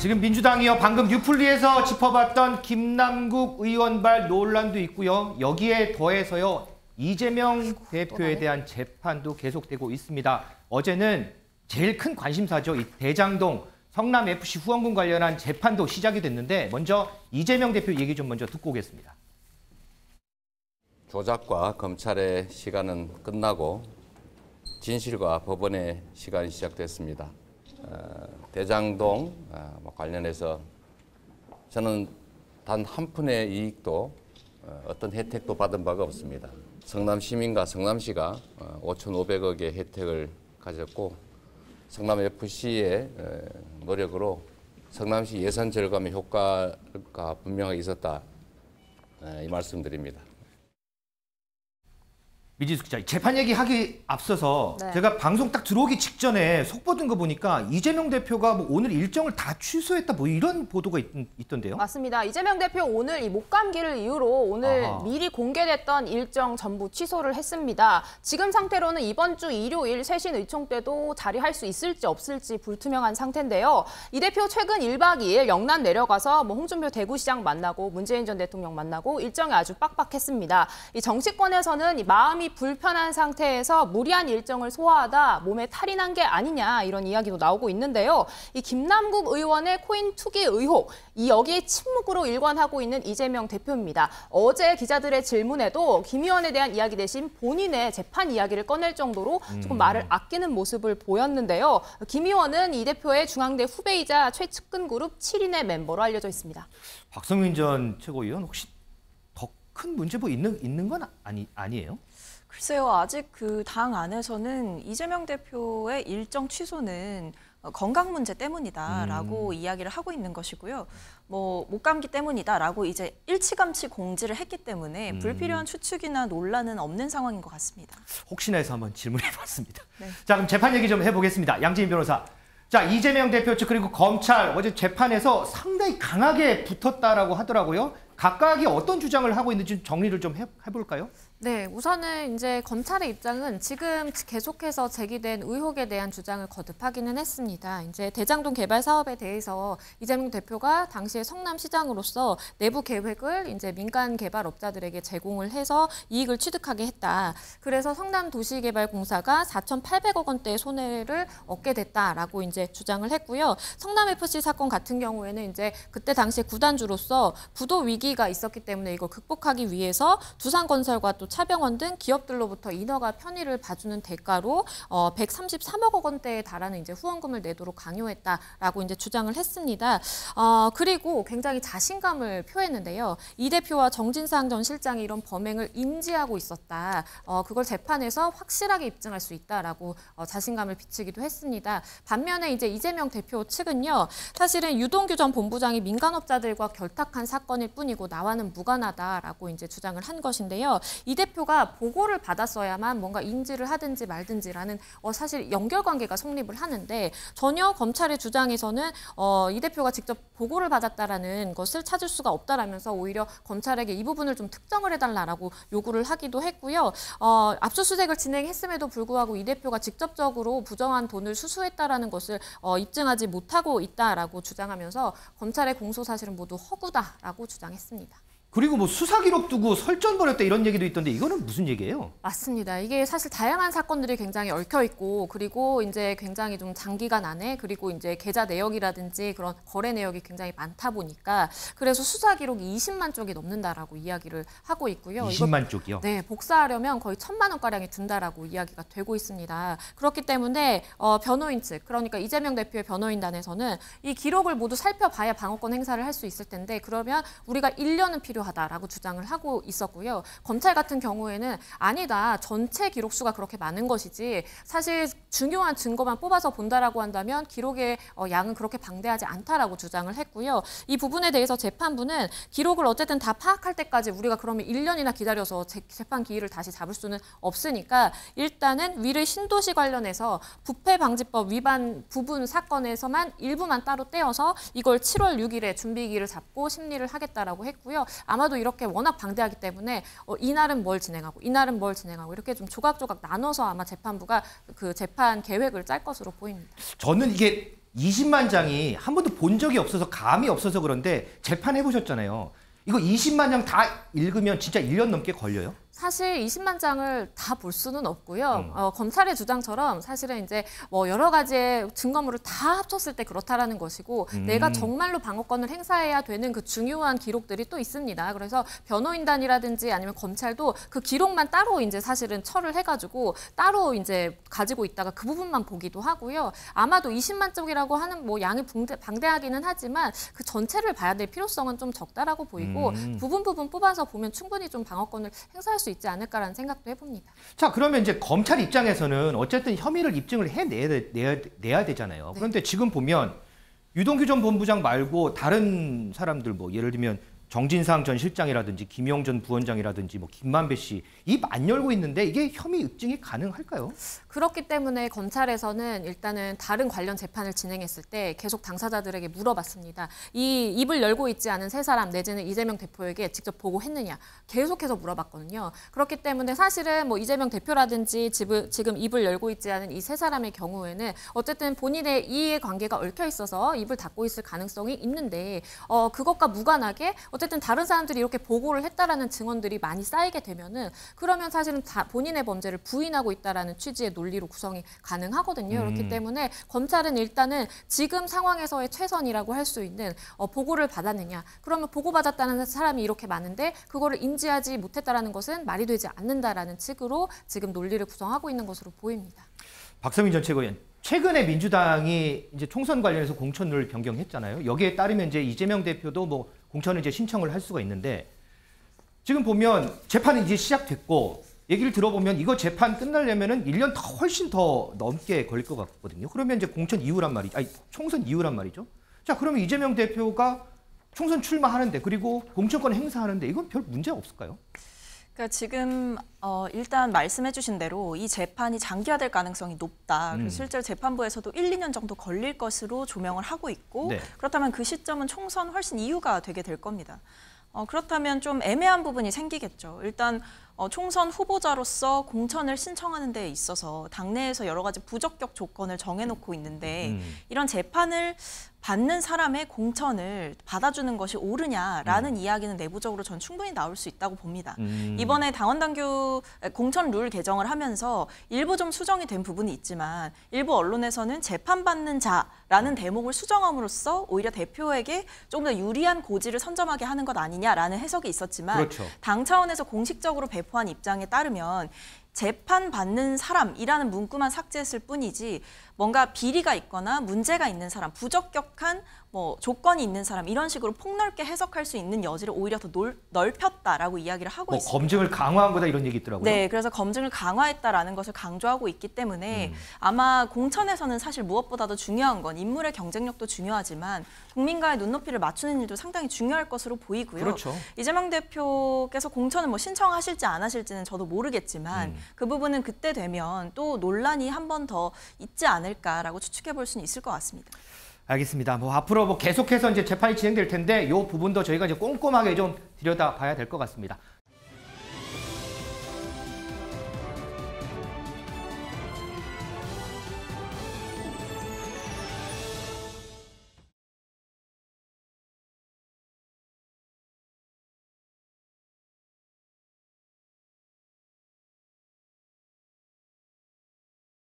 지금 민주당이요. 방금 뉴플리에서 짚어봤던 김남국 의원발 논란도 있고요. 여기에 더해서요. 이재명 대표에 대한 재판도 계속되고 있습니다. 어제는 제일 큰 관심사죠. 이 대장동 성남FC 후원금 관련한 재판도 시작이 됐는데 먼저 이재명 대표 얘기 좀 먼저 듣고 오겠습니다. 조작과 검찰의 시간은 끝나고 진실과 법원의 시간이 시작됐습니다. 대장동 관련해서 저는 단 한 푼의 이익도 어떤 혜택도 받은 바가 없습니다. 성남 시민과 성남시가 5,500억의 혜택을 가졌고 성남FC의 노력으로 성남시 예산 절감의 효과가 분명하게 있었다. 이 말씀드립니다. 미지수 기자, 재판 얘기하기 앞서서 네. 제가 방송 딱 들어오기 직전에 속보 든 거 보니까 이재명 대표가 뭐 오늘 일정을 다 취소했다 뭐 이런 보도가 있던데요? 맞습니다. 이재명 대표 오늘 이 목감기를 이유로 오늘 미리 공개됐던 일정 전부 취소를 했습니다. 지금 상태로는 이번 주 일요일 쇄신 의총 때도 자리할 수 있을지 없을지 불투명한 상태인데요. 이 대표 최근 1박 2일 영남 내려가서 뭐 홍준표 대구시장 만나고 문재인 전 대통령 만나고 일정이 아주 빡빡했습니다. 이 정치권에서는 이 마음이 불편한 상태에서 무리한 일정을 소화하다 몸에 탈이 난 게 아니냐 이런 이야기도 나오고 있는데요. 이 김남국 의원의 코인 투기 의혹, 이 여기에 침묵으로 일관하고 있는 이재명 대표입니다. 어제 기자들의 질문에도 김 의원에 대한 이야기 대신 본인의 재판 이야기를 꺼낼 정도로 조금 말을 아끼는 모습을 보였는데요. 김 의원은 이 대표의 중앙대 후배이자 최측근 그룹 7인의 멤버로 알려져 있습니다. 박성민 전 최고위원 혹시 더 큰 문제 뭐 있는 건 아니에요? 글쎄요, 아직 그 당 안에서는 이재명 대표의 일정 취소는 건강 문제 때문이다라고 이야기를 하고 있는 것이고요. 뭐 목감기 때문이다라고 이제 일치감치 공지를 했기 때문에 불필요한 추측이나 논란은 없는 상황인 것 같습니다. 혹시나 해서 한번 질문해봤습니다. 네. 자, 그럼 재판 얘기 좀 해보겠습니다. 양지인 변호사. 자, 이재명 대표 측 그리고 검찰 어제 재판에서 상당히 강하게 붙었다라고 하더라고요. 각각이 어떤 주장을 하고 있는지 정리를 좀 해볼까요? 네, 우선은 이제 검찰의 입장은 지금 계속해서 제기된 의혹에 대한 주장을 거듭하기는 했습니다. 이제 대장동 개발 사업에 대해서 이재명 대표가 당시에 성남시장으로서 내부 계획을 이제 민간 개발업자들에게 제공을 해서 이익을 취득하게 했다. 그래서 성남도시개발공사가 4,800억 원대의 손해를 얻게 됐다라고 이제 주장을 했고요. 성남FC 사건 같은 경우에는 이제 그때 당시에 구단주로서 부도 위기가 있었기 때문에 이걸 극복하기 위해서 두산건설과 또 차병원 등 기업들로부터 인허가 편의를 봐주는 대가로 133억 원대에 달하는 이제 후원금을 내도록 강요했다라고 이제 주장을 했습니다. 그리고 굉장히 자신감을 표했는데요. 이 대표와 정진상 전 실장이 이런 범행을 인지하고 있었다. 그걸 재판에서 확실하게 입증할 수 있다라고 자신감을 비추기도 했습니다. 반면에 이제 이재명 대표 측은요, 사실은 유동규 전 본부장이 민간업자들과 결탁한 사건일 뿐이고 나와는 무관하다라고 이제 주장을 한 것인데요. 이 대표가 보고를 받았어야만 뭔가 인지를 하든지 말든지라는 사실 연결관계가 성립을 하는데 전혀 검찰의 주장에서는 이 대표가 직접 보고를 받았다라는 것을 찾을 수가 없다라면서 오히려 검찰에게 이 부분을 좀 특정을 해달라라고 요구를 하기도 했고요. 압수수색을 진행했음에도 불구하고 이 대표가 직접적으로 부정한 돈을 수수했다라는 것을 입증하지 못하고 있다라고 주장하면서 검찰의 공소 사실은 모두 허구다라고 주장했습니다. 그리고 뭐 수사 기록 두고 설전 벌였다 이런 얘기도 있던데 이거는 무슨 얘기예요? 맞습니다. 이게 사실 다양한 사건들이 굉장히 얽혀 있고 그리고 이제 굉장히 좀 장기간 안에 그리고 이제 계좌 내역이라든지 그런 거래 내역이 굉장히 많다 보니까 그래서 수사 기록이 20만 쪽이 넘는다라고 이야기를 하고 있고요. 20만 쪽이요? 네, 복사하려면 거의 1,000만 원가량이 든다라고 이야기가 되고 있습니다. 그렇기 때문에 변호인 측, 그러니까 이재명 대표의 변호인단에서는 이 기록을 모두 살펴봐야 방어권 행사를 할 수 있을 텐데 그러면 우리가 1년은 필요하다라고 주장을 하고 있었고요. 검찰 같은 경우에는 아니다. 전체 기록수가 그렇게 많은 것이지 사실 중요한 증거만 뽑아서 본다라고 한다면 기록의 양은 그렇게 방대하지 않다라고 주장을 했고요. 이 부분에 대해서 재판부는 기록을 어쨌든 다 파악할 때까지 우리가 그러면 1년이나 기다려서 재판 기일을 다시 잡을 수는 없으니까 일단은 위례 신도시 관련해서 부패방지법 위반 부분 사건에서만 일부만 따로 떼어서 이걸 7월 6일에 준비기일을 잡고 심리를 하겠다라고 했고요. 아마도 이렇게 워낙 방대하기 때문에 이날은 뭘 진행하고 이날은 뭘 진행하고 이렇게 좀 조각조각 나눠서 아마 재판부가 그 재판 계획을 짤 것으로 보입니다. 저는 이게 20만 장이 한 번도 본 적이 없어서 감이 없어서 그런데 재판해 보셨잖아요. 이거 20만 장 다 읽으면 진짜 1년 넘게 걸려요? 사실 20만 장을 다 볼 수는 없고요. 검찰의 주장처럼 사실은 이제 뭐 여러 가지의 증거물을 다 합쳤을 때 그렇다라는 것이고 내가 정말로 방어권을 행사해야 되는 그 중요한 기록들이 또 있습니다. 그래서 변호인단이라든지 아니면 검찰도 그 기록만 따로 이제 사실은 처를 해가지고 따로 이제 가지고 있다가 그 부분만 보기도 하고요. 아마도 20만 쪽이라고 하는 뭐 양이 방대하기는 하지만 그 전체를 봐야 될 필요성은 좀 적다라고 보이고 부분 뽑아서 보면 충분히 좀 방어권을 행사할 수 있지 않을까라는 생각도 해봅니다. 자, 그러면 이제 검찰 입장에서는 어쨌든 혐의를 입증을 해내야 되잖아요. 그런데 지금 보면 유동규 전 본부장 말고 다른 사람들 뭐 예를 들면 정진상 전 실장이라든지 김용 전 부원장이라든지 뭐 김만배 씨 입 안 열고 있는데 이게 혐의 입증이 가능할까요? 그렇기 때문에 검찰에서는 일단은 다른 관련 재판을 진행했을 때 계속 당사자들에게 물어봤습니다. 이 입을 열고 있지 않은 세 사람 내지는 이재명 대표에게 직접 보고했느냐 계속해서 물어봤거든요. 그렇기 때문에 사실은 뭐 이재명 대표라든지 지금 입을 열고 있지 않은 이 세 사람의 경우에는 어쨌든 본인의 이해관계가 얽혀 있어서 입을 닫고 있을 가능성이 있는데 그것과 무관하게 어쨌든 다른 사람들이 이렇게 보고를 했다라는 증언들이 많이 쌓이게 되면은 그러면 사실은 본인의 범죄를 부인하고 있다라는 취지의 논리로 구성이 가능하거든요. 그렇기 때문에 검찰은 일단은 지금 상황에서의 최선이라고 할 수 있는 보고를 받았느냐. 그러면 보고받았다는 사람이 이렇게 많은데 그거를 인지하지 못했다라는 것은 말이 되지 않는다라는 측으로 지금 논리를 구성하고 있는 것으로 보입니다. 박성민 전 최고위원, 최근에 민주당이 이제 총선 관련해서 공천을 변경했잖아요. 여기에 따르면 이제 이재명 대표도 뭐 공천을 이제 신청을 할 수가 있는데 지금 보면 재판이 이제 시작됐고 얘기를 들어보면 이거 재판 끝나려면은 1년 더 훨씬 더 넘게 걸릴 것 같거든요. 그러면 이제 공천 이후란 말이죠. 아니, 총선 이후란 말이죠. 자, 그러면 이재명 대표가 총선 출마하는데 그리고 공천권 행사하는데 이건 별 문제 없을까요? 그러니까 지금 일단 말씀해 주신 대로 이 재판이 장기화될 가능성이 높다. 그래서 실제로 재판부에서도 1, 2년 정도 걸릴 것으로 조명을 하고 있고 네. 그렇다면 그 시점은 총선 훨씬 이후가 되게 될 겁니다. 그렇다면 좀 애매한 부분이 생기겠죠. 일단 총선 후보자로서 공천을 신청하는 데 있어서 당내에서 여러 가지 부적격 조건을 정해놓고 있는데 이런 재판을 받는 사람의 공천을 받아주는 것이 옳으냐라는 이야기는 내부적으로 전 충분히 나올 수 있다고 봅니다. 이번에 당원당규 공천 룰 개정을 하면서 일부 좀 수정이 된 부분이 있지만 일부 언론에서는 재판받는 자라는 대목을 수정함으로써 오히려 대표에게 좀 더 유리한 고지를 선점하게 하는 것 아니냐라는 해석이 있었지만 그렇죠. 당 차원에서 공식적으로 배포한 입장에 따르면 재판받는 사람이라는 문구만 삭제했을 뿐이지 뭔가 비리가 있거나 문제가 있는 사람, 부적격한 뭐 조건이 있는 사람 이런 식으로 폭넓게 해석할 수 있는 여지를 오히려 더 넓혔다라고 이야기를 하고 뭐 있습니다. 검증을 강화한 거다 이런 얘기 있더라고요. 네, 그래서 검증을 강화했다라는 것을 강조하고 있기 때문에 아마 공천에서는 사실 무엇보다도 중요한 건 인물의 경쟁력도 중요하지만 국민과의 눈높이를 맞추는 일도 상당히 중요할 것으로 보이고요. 그렇죠. 이재명 대표께서 공천을 뭐 신청하실지 안 하실지는 저도 모르겠지만 그 부분은 그때 되면 또 논란이 한 번 더 있지 않을까라고 추측해 볼 수는 있을 것 같습니다. 알겠습니다. 뭐 앞으로 뭐 계속해서 이제 재판이 진행될 텐데 이 부분도 저희가 이제 꼼꼼하게 좀 들여다봐야 될 것 같습니다.